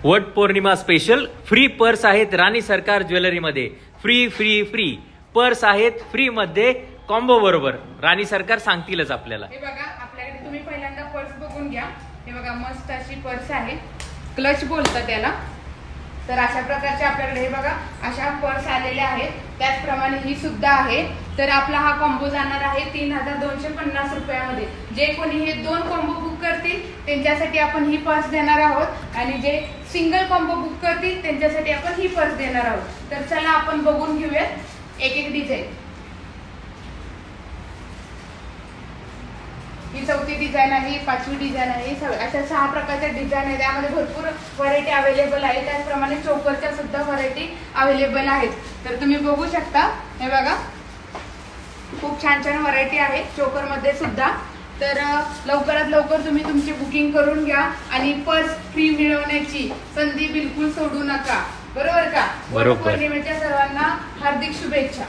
Vat Purnima special free purse आहेत राणी सरकार jewellery मध्ये. फ्री फ्री फ्री पर्स आहेत फ्री मध्ये कॉम्बो बरोबर. राणी सरकार सांगतीलच आपल्याला. हे बघा आपल्याकडे तुम्ही पहिल्यांदा पर्स बघून घ्या. हे बघा मस्त अशी पर्स आहे, क्लच बोलतात त्याला. तर अशा प्रकारचे आपल्याकडे हे बघा अशा पर्स आलेल्या आहेत. त्याचप्रमाणे ही सुद्धा आहे. तर आपला हा कॉम्बो जाणार आहे 3250 रुपयामध्ये. जे कोणी हे 2 कॉम्बो बुक करतील त्यांच्यासाठी आपण ही पर्स देणार आहोत आणि जे सिंगल कॉम्बो बुक करतील त्यांच्यासाठी आपण ही पर्स देणार आहोत. तर चला आपण बघून घेऊयात एक एक डिझाईन. ही 4थी डिझाईन आहे, ही 5वी डिझाईन आहे. अशा 6 प्रकारच्या डिझाईन आहेत. त्यामध्ये भरपूर व्हरायटी अवेलेबल आहे. त्याचप्रमाणे चोकरच्या सुद्धा व्हरायटी अवेलेबल आहेत. तर तुम्ही बघू शकता. हे बघा खूप छान छान व्हरायटी आहे चोकर मध्ये सुद्धा. तर लवकरात लवकर तुम्ही तुमची बुकिंग करून घ्या आणि पर्स फ्री मिळवण्याची संधी बिलकुल सोडू नका. बरोबर का? बरोबर. पौर्णिमेच्या सर्वांना हार्दिक शुभेच्छा.